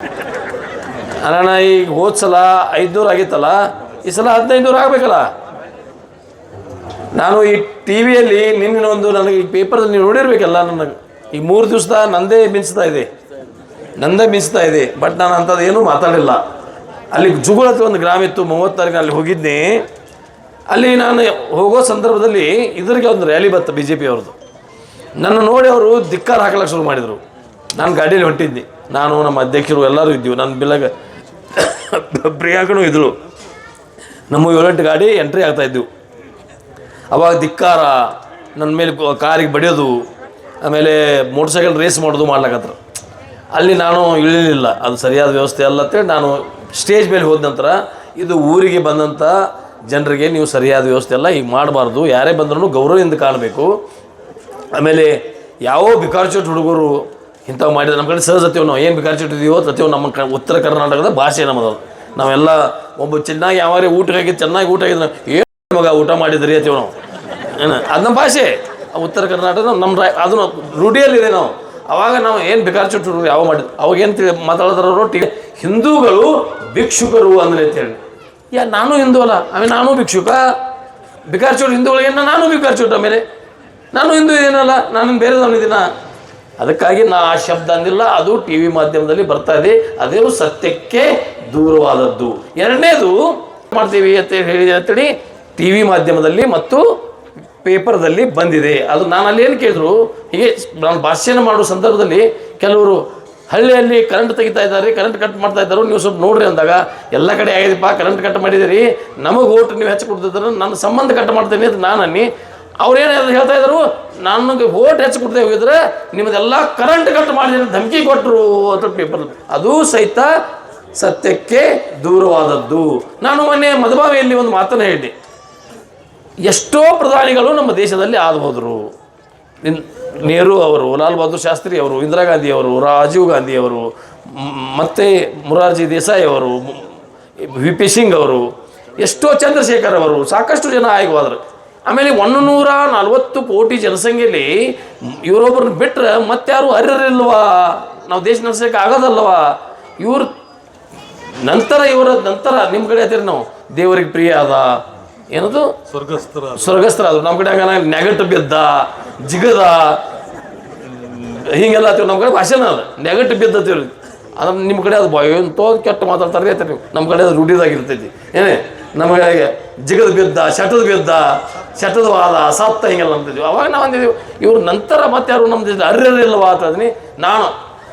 ಅಣ್ಣ ಈಗ ಹೋದ ಸಲ 500 ಆಗಿತ್ತಲ್ಲ, ಈ ಸಲ 1500 ಆಗಬೇಕಲ್ಲ. ನಾನು ಈ ಟಿ ವಿಯಲ್ಲಿ ನಿನ್ನೆ ಒಂದು ನನಗೆ ಈ ಪೇಪರಲ್ಲಿ ನೀವು ನೋಡಿರ್ಬೇಕಲ್ಲ, ನನಗೆ ಈ 3 ದಿವಸದ ನಂದೇ ಮಿಂಚ್ತಾ ಇದೆ. ಬಟ್ ನಾನು ಅಂಥದ್ದು ಏನೂ ಮಾತಾಡಿಲ್ಲ. ಅಲ್ಲಿ ಜುಗುಳತ್ತು ಒಂದು ಗ್ರಾಮ ಇತ್ತು, 30 ತಾರೀಕು ಅಲ್ಲಿ ಹೋಗಿದ್ದೆ. ಅಲ್ಲಿ ನಾನು ಹೋಗೋ ಸಂದರ್ಭದಲ್ಲಿ ಇದ್ರಿಗೆ ಒಂದು ರ್ಯಾಲಿ ಬತ್ತು BJP ಅವ್ರದ್ದು. ನನ್ನ ನೋಡಿ ಅವರು ಧಿಕ್ಕಾರ ಹಾಕಲಿಕ್ಕೆ ಶುರು ಮಾಡಿದರು. ನಾನು ಗಾಡಿಯಲ್ಲಿ ಹೊಂಟಿದ್ದೆ, ನಾನು ನಮ್ಮ ಅಧ್ಯಕ್ಷರು ಎಲ್ಲರೂ ಇದ್ದೀವಿ. ನನ್ನ ಬಿಲ್ಲಾಗ ಪ್ರಿಯಾಂಕನೂ ಇದ್ದರು. ನಮ್ಮ 7-8 ಗಾಡಿ ಎಂಟ್ರಿ ಆಗ್ತಾಯಿದ್ದೆವು. ಅವಾಗ ಧಿಕ್ಕಾರ, ನನ್ನ ಮೇಲೆ ಕಾರಿಗೆ ಬಡಿಯೋದು, ಆಮೇಲೆ ಮೋಟರ್ ಸೈಕಲ್ ರೇಸ್ ಮಾಡೋದು ಮಾಡ್ಲಿಕ್ಕತ್ರ. ಅಲ್ಲಿ ನಾನು ಇಳಿಲಿಲ್ಲ, ಅದು ಸರಿಯಾದ ವ್ಯವಸ್ಥೆ ಅಲ್ಲ ಅಂತೇಳಿ ನಾನು ಸ್ಟೇಜ್ ಮೇಲೆ ಹೋದ ನಂತರ ಇದು ಊರಿಗೆ ಬಂದಂಥ ಜನರಿಗೆ ನೀವು ಸರಿಯಾದ ವ್ಯವಸ್ಥೆ ಅಲ್ಲ, ಈಗ ಮಾಡಬಾರ್ದು, ಯಾರೇ ಬಂದ್ರೂ ಗೌರವದಿಂದ ಕಾಣಬೇಕು. ಆಮೇಲೆ ಯಾವ ಬಿಕಾರ್ಚೋಟ್ ಹುಡುಗರು ಇಂಥವು ಮಾಡಿದ್ರೆ ನಮ್ಮ ಕಡೆ ಸಹಜತ್ತೀವಿ. ನಾವು ಏನು ಬಿಕಾರ್ಚೋಟ್ ಇದೆಯೋ ತತ್ತೀವಿ. ನಮ್ಮ ಉತ್ತರ ಕರ್ನಾಟಕದ ಭಾಷೆ ನಮ್ಮದು. ನಾವೆಲ್ಲ ಒಬ್ಬ ಚೆನ್ನಾಗಿ ಯಾವಾಗಲೇ ಚೆನ್ನಾಗಿ ಊಟ ಆಗಿದ್ರೆ ಏನು ಮಗ ಊಟ ಮಾಡಿದ್ರಿ ಅಂತೀವಿ ನಾವು. ಅದು ನಮ್ಮ ಭಾಷೆ, ಉತ್ತರ ಕರ್ನಾಟಕದ ನಮ್ಮ ಅದನ್ನು ರೂಢಿಯಲ್ಲಿದೆ. ಅವಾಗ ನಾವು ಏನು ಬಿಕಾರ್ಚೋಟ್ ಹುಡುಗರು ಯಾವ ಮಾಡಿದ್ರು ಅವಾಗೇನು ಮಾತಾಡಿದ್ರು ರೊಟ್ಟಿ ಹಿಂದೂಗಳು ಭಿಕ್ಷುಕರು ಅಂದ್ರೆ ಅಂತೇಳಿ. ನಾನು ಹಿಂದೂ ಅಲ್ಲ, ಆಮೇಲೆ ನಾನು ಭಿಕ್ಷುಕ. ಬಿಕಾರ್ಚೋಟ್ ಹಿಂದೂಗಳಿಗೇನ ನಾನು ಬಿಕಾರ್ಚೋಟ್, ಆಮೇಲೆ ನಾನು ಹಿಂದೂ ಇದೇನಲ್ಲ, ನಾನು ಬೇರೆದವನಿದ್ದೀನ. ಅದಕ್ಕಾಗಿ ನಾ ಆ ಶಬ್ದ ಅಂದಿಲ್ಲ. ಅದು ಟಿ ವಿ ಮಾಧ್ಯಮದಲ್ಲಿ ಬರ್ತಾ ಇದೆ, ಅದೇನು ಸತ್ಯಕ್ಕೆ ದೂರವಾದದ್ದು. ಎರಡನೇದು ಮಾಡ್ತೀವಿ ಅಂತ ಹೇಳಿ ಟಿ ವಿ ಮಾಧ್ಯಮದಲ್ಲಿ ಮತ್ತು ಪೇಪರ್ದಲ್ಲಿ ಬಂದಿದೆ. ಅದು ನಾನು ಅಲ್ಲಿ ಏನು ಕೇಳಿದ್ರು, ಹೀಗೆ ನಾನು ಭಾಷಣ ಮಾಡೋ ಸಂದರ್ಭದಲ್ಲಿ ಕೆಲವರು ಹಳ್ಳಿಯಲ್ಲಿ ಕರೆಂಟ್ ತೆಗಿತಾ ಇದ್ದಾರೆ, ಕರೆಂಟ್ ಕಟ್ ಮಾಡ್ತಾ ಇದ್ದಾರೆ, ನೀವು ಸ್ವಲ್ಪ ನೋಡ್ರಿ ಅಂದಾಗ ಎಲ್ಲ ಕಡೆ ಆಗಿದೆಪ್ಪ, ಕರೆಂಟ್ ಕಟ್ ಮಾಡಿದಿರಿ, ನಮಗೆ ಓಟ್ ನೀವು ಹೆಚ್ಚು ಕೊಡ್ತಿದ್ದಾರೆ, ನನ್ನ ಸಂಬಂಧ ಕಟ್ ಮಾಡ್ತೇನೆ ಅಂತ ನಾನು ಅನ್ನಿ. ಅವ್ರೇನು ಹೇಳ್ತಾ ಇದ್ರು, ನನಗೆ ಓಟ್ ಹೆಚ್ಚು ಕೊಡ್ತೇವೆ ಹೋಗಿದ್ರೆ ನಿಮ್ಮದೆಲ್ಲ ಕರೆಂಟ್ ಕಟ್ ಮಾಡಿದ್ರೆ ಧಮಕಿ ಕೊಟ್ಟರು ಅಂತ ಪೇಪರ್. ಅದು ಸಹಿತ ಸತ್ಯಕ್ಕೆ ದೂರವಾದದ್ದು. ನಾನು ಮೊನ್ನೆ ಮಧುಬಾವಿಯಲ್ಲಿ ಒಂದು ಮಾತನ್ನು ಹೇಳಿದೆ. ಎಷ್ಟೋ ಪ್ರಧಾನಿಗಳು ನಮ್ಮ ದೇಶದಲ್ಲಿ ಆದು ಹೋದರು. ನೆಹರು ಅವರು, ಲಾಲ್ ಬಹದ್ದೂರ್ ಶಾಸ್ತ್ರಿ ಅವರು, ಇಂದಿರಾ ಗಾಂಧಿ ಅವರು, ರಾಜೀವ್ ಗಾಂಧಿ ಅವರು, ಮತ್ತು ಮೊರಾರ್ಜಿ ದೇಸಾಯಿ ಅವರು, VP ಸಿಂಗ್ ಅವರು, ಎಷ್ಟೋ ಚಂದ್ರಶೇಖರ್ ಅವರು, ಸಾಕಷ್ಟು ಜನ ಆಯ್ಕೆವಾದರು. ಆಮೇಲೆ 140 ಕೋಟಿ ಜನಸಂಖ್ಯೆಯಲ್ಲಿ ಇವರೊಬ್ಬರನ್ನ ಬಿಟ್ಟರೆ ಮತ್ತಾರು ಅರ್ಹರಿಲ್ವಾ? ನಾವು ದೇಶ ನಡೆಸೋಕ್ಕೆ ಆಗೋದಲ್ವಾ? ಇವ್ರ ನಂತರ ನಿಮ್ಮ ಕಡೆ ಹೇಳ್ತೀರಿ ನಾವು ದೇವರಿಗೆ ಪ್ರಿಯ ಅದ, ಏನದು ಸ್ವರ್ಗಸ್ಥರ ಅದು. ನಮ್ಮ ಕಡೆ ಹಂಗ ನೆಗಟ್ ಬಿದ್ದ, ಜಿಗದ, ಹೀಗೆಲ್ಲ ಆತೀವಿ. ನಮ್ಮ ಕಡೆ ಭಾಷೆನ ಅದು ನೆಗಟ್ ಬಿದ್ದತೀವಿ. ಅದನ್ನು ನಿಮ್ಮ ಕಡೆ ಅದು ಎಂತೋ ಕೆಟ್ಟ ಮಾತಾಡ್ತಾರೆ ಹೇಳ್ತಾರೆ ನೀವು. ನಮ್ಮ ಕಡೆ ಅದು ರೂಢಿದಾಗಿರ್ತೈತಿ. ಏನೇ ನಮಗೆ ಜಿಗದ ಬಿದ್ದ, ಶಟದ ವಾದ, ಸತ್ತ ಹಿಂಗೆಲ್ಲ ಅಂತಿದ್ವಿ. ಅವಾಗ ನಾವು ಅಂದಿದ್ದೀವಿ ಇವ್ರ ನಂತರ ಮತ್ತೆ ಯಾರು ನಮ್ಮ ದೇಶದಲ್ಲಿ ಅರ್ಹರಿಲ್ವಾ ಅಂತಂದಿನಿ. ನಾನು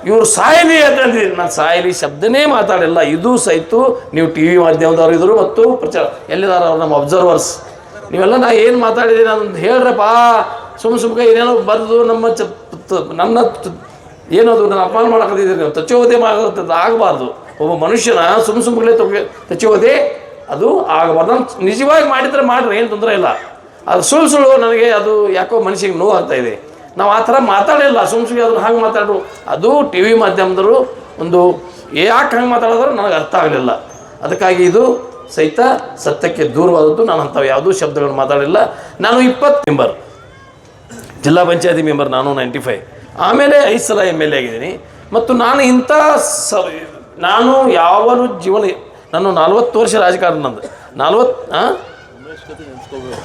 ಇವರು ಸಾಯಲಿ ಅಂತಂದಿದ್ದೀನಿ. ನಾನು ಸಾಯಲಿ ಶಬ್ದನೇ ಮಾತಾಡಿಲ್ಲ. ಇದು ಸಹಿತ ನೀವು ಟಿ ವಿ ಮಾಧ್ಯಮದವ್ರು ಇದ್ರು ಮತ್ತು ಪ್ರಚಾರ ಎಲ್ಲಿದಾರ ಅವ್ರು ನಮ್ಮ ಅಬ್ಸರ್ವರ್ಸ್, ನೀವೆಲ್ಲ ನಾ ಏನು ಮಾತಾಡಿದ್ದೀನಿ ಅಂತ ಹೇಳ್ರಪ್ಪ. ಸುಮ್ಮನೆ ಏನೇನೋ ಬರೆದು ನನ್ನ ಏನದು ನಾನು ಅಪಮಾನ ಮಾಡಕತ್ತಿದ್ದೀರಿ ನೀವು. ತಚ್ಚೋದೇ ಮಾಡೋದು ಆಗಬಾರ್ದು. ಒಬ್ಬ ಮನುಷ್ಯನ ಸುಮ್ಮನೆ ತಚ್ಚೋದೇ ಅದು ಆಗಬಾರ್ದು. ನಾನು ನಿಜವಾಗಿ ಮಾಡಿದರೆ ಮಾಡ್ರಿ, ಏನು ತೊಂದರೆ ಇಲ್ಲ. ಅದು ಸುಳ್ಳು ನನಗೆ ಅದು ಯಾಕೋ ಮನುಷ್ಯಗೆ ನೋವು ಆಗ್ತಾ ಇದೆ. ನಾವು ಆ ಥರ ಮಾತಾಡಿಲ್ಲ, ಸುಮ್ಮನೆ ಅದನ್ನು ಹಾಗೆ ಮಾತಾಡೋದು. ಅದು ಟಿ ವಿ ಮಾಧ್ಯಮದವರು ಒಂದು ಯಾಕೆ ಹಂಗೆ ಮಾತಾಡಿದ್ರು ನನಗೆ ಅರ್ಥ ಆಗಲಿಲ್ಲ. ಅದಕ್ಕಾಗಿ ಇದು ಸಹಿತ ಸತ್ಯಕ್ಕೆ ದೂರವಾದದ್ದು. ನಾನು ಅಂಥವು ಯಾವುದೂ ಶಬ್ದಗಳನ್ನು ಮಾತಾಡಿಲ್ಲ. ನಾನು 20 ಮೆಂಬರ್, ಜಿಲ್ಲಾ ಪಂಚಾಯತಿ ಮೆಂಬರ್ ನಾನು 95, ಆಮೇಲೆ 5 ಸಲ MLA ಆಗಿದ್ದೀನಿ. ಮತ್ತು ನಾನು ನಾನು ಯಾವನು ಜೀವನ ನಾನು 40 ವರ್ಷ ರಾಜಕಾರಣ ನಂದು 40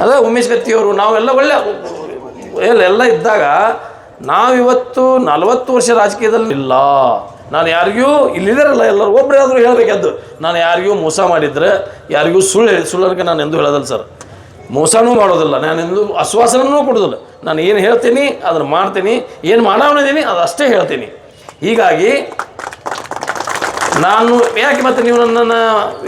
ಅದೇ ಉಮೇಶ್ ಕತ್ತಿಯವರು ನಾವೆಲ್ಲ ಒಳ್ಳೆ ಎಲ್ಲ ಇದ್ದಾಗ ನಾವಿವತ್ತು 40 ವರ್ಷ ರಾಜಕೀಯದಲ್ಲಿ ಇಲ್ಲ. ನಾನು ಯಾರಿಗೂ ಇಲ್ಲಿದ್ದಾರಲ್ಲ ಎಲ್ಲರೂ ಒಬ್ಬರಾದರೂ ಹೇಳಬೇಕದ್ದು. ನಾನು ಯಾರಿಗೂ ಮೋಸ ಮಾಡಿದರೆ, ಯಾರಿಗೂ ಸುಳ್ಳಕ್ಕೆ ನಾನು ಎಂದೂ ಹೇಳೋದಲ್ಲ ಸರ್. ಮೋಸನೂ ಮಾಡೋದಿಲ್ಲ, ನಾನೆಂದು ಆಶ್ವಾಸನೂ ಕೊಡೋದಿಲ್ಲ. ನಾನು ಏನು ಹೇಳ್ತೀನಿ ಅದನ್ನು ಮಾಡ್ತೀನಿ, ಏನು ಮಾಡೋನಿದ್ದೀನಿ ಅದು ಅಷ್ಟೇ ಹೇಳ್ತೀನಿ. ಹೀಗಾಗಿ ನಾನು ಯಾಕೆ ಮತ್ತೆ ನೀವು ನನ್ನನ್ನು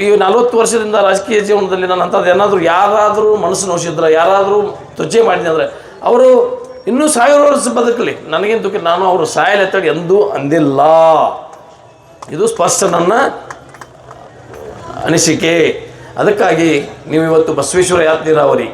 ಈ 40 ವರ್ಷದಿಂದ ರಾಜಕೀಯ ಜೀವನದಲ್ಲಿ ನಾನು ಅಂಥದ್ದು ಏನಾದರೂ ಯಾರಾದರೂ ಮನಸ್ಸು ನೋಯಿಸಿದ್ರೆ, ಯಾರಾದರೂ ತುಚ್ಚೆ ಮಾಡಿದೆ ಅಂದರೆ ಅವರು ಇನ್ನೂ 1000 ವರ್ಷ ಬದುಕಲಿ, ನನಗೇನು ದುಃಖ. ನಾನು ಅವರು ಸಾಯಲಿ ಅಂತೇಳಿ ಎಂದೂ ಅಂದಿಲ್ಲ. ಇದು ಸ್ಪಷ್ಟ ನನ್ನ ಅನಿಸಿಕೆ. ಅದಕ್ಕಾಗಿ ನೀವು ಇವತ್ತು ಬಸವೇಶ್ವರ ಯಾತ್ರೆ ನೀರಾವರಿ